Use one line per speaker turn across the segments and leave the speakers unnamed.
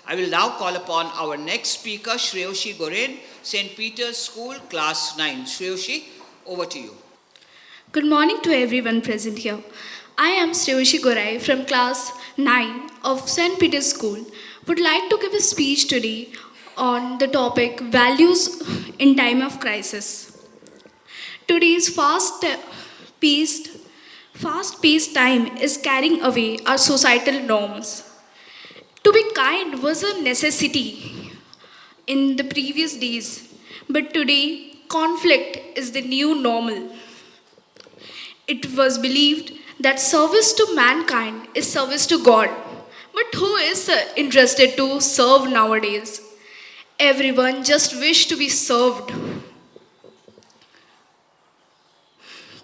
I will now call upon our next speaker, Sheyashi Gorai, St. Peter's School, Class 9. Sheyashi, over to you.
Good morning to everyone present here. I am Sheyashi Gorai from class 9 of St. Peter's School. Would like to give a speech today on the topic values in time of crisis. Today's paced fast-paced time is carrying away our societal norms. To be kind was a necessity in the previous days, but today conflict is the new normal. It was believed that service to mankind is service to God. But who is interested to serve nowadays? Everyone just wish to be served.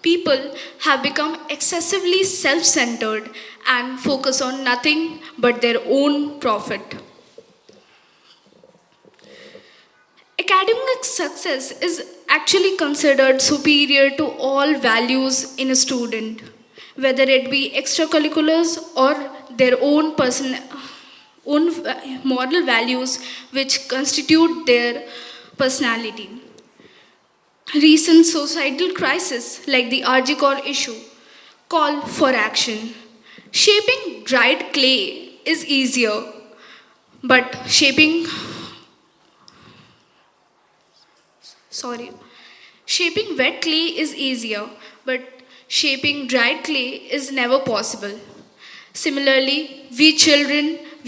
People have become excessively self-centered and focus on nothing but their own profit. Academic success is actually considered superior to all values in a student, whether it be extracurriculars or their own moral values which constitute their personality. Recent societal crises like the Arjikor issue call for action. Shaping dried clay is easier, but shaping wet clay is easier, but shaping dried clay is never possible. Similarly, we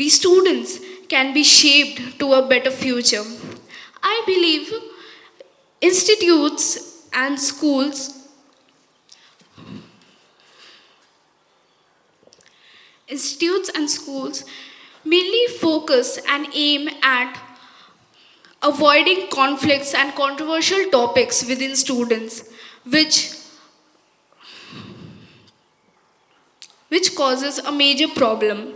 students can be shaped to a better future. I believe institutes and schools institutes and schools mainly focus and aim at avoiding conflicts and controversial topics within students, which causes a major problem.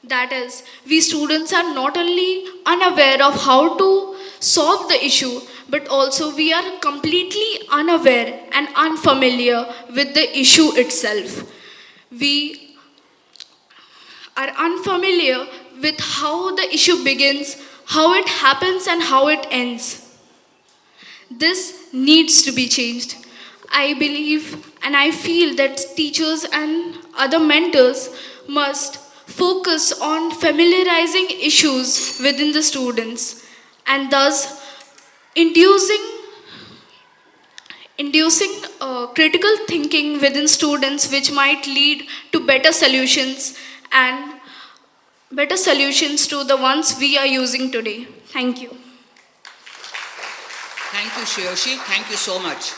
That is, we students are not only unaware of how to solve the issue, but also we are completely unaware and unfamiliar with the issue itself. We are unfamiliar with how the issue begins, how it happens, and how it ends. This needs to be changed. I believe and I feel that teachers and other mentors must focus on familiarizing issues within the students and thus inducing critical thinking within students which might lead to better solutions to the ones we are using today. Thank you.
Thank you, Sheyashi. Thank you so much.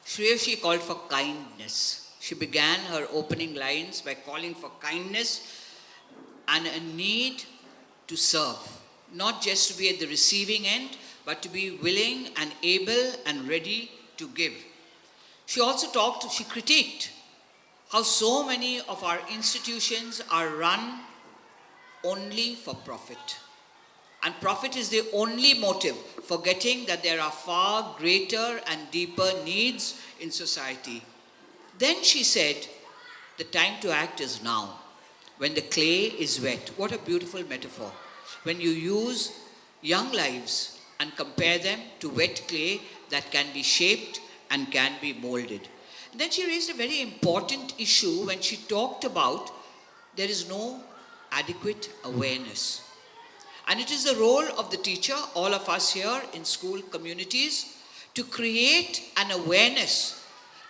Sheyashi called for kindness. She began her opening lines by calling for kindness and a need to serve, not just to be at the receiving end, but to be willing and able and ready to give. She critiqued how so many of our institutions are run only for profit. And profit is the only motive, forgetting that there are far greater and deeper needs in society. Then she said, the time to act is now, when the clay is wet. What a beautiful metaphor. When you use young lives and compare them to wet clay that can be shaped and can be molded. And then she raised a very important issue when she talked about there is no adequate awareness. And it is the role of the teacher, all of us here in school communities, to create an awareness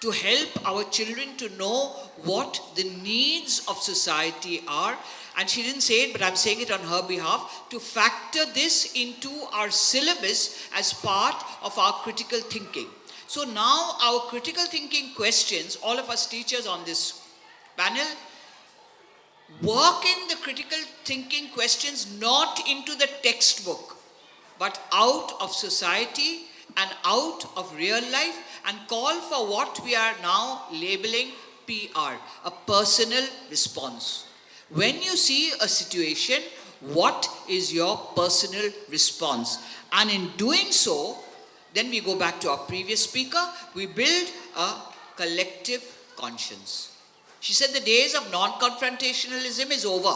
to help our children to know what the needs of society are. And she didn't say it, but I'm saying it on her behalf, to factor this into our syllabus as part of our critical thinking. So now our critical thinking questions, all of us teachers on this panel, work in the critical thinking questions not into the textbook, but out of society and out of real life, and call for what we are now labeling PR, a personal response. When you see a situation, what is your personal response? And in doing so, then we go back to our previous speaker, we build a collective conscience. She said the days of non-confrontationalism is over.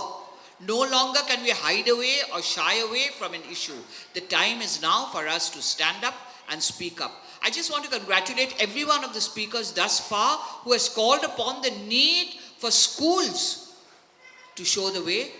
No longer can we hide away or shy away from an issue. The time is now for us to stand up and speak up. I just want to congratulate every one of the speakers thus far who has called upon the need for schools to show the way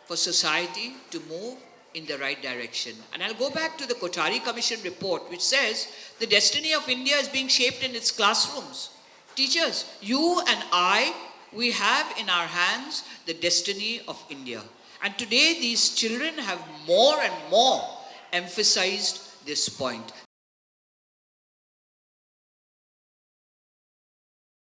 for society to move in the right direction. And I'll go back to the Kothari Commission report, which says the destiny of India is being shaped in its classrooms. Teachers, you and I, we have in our hands the destiny of India. And today these children have more and more emphasized this point.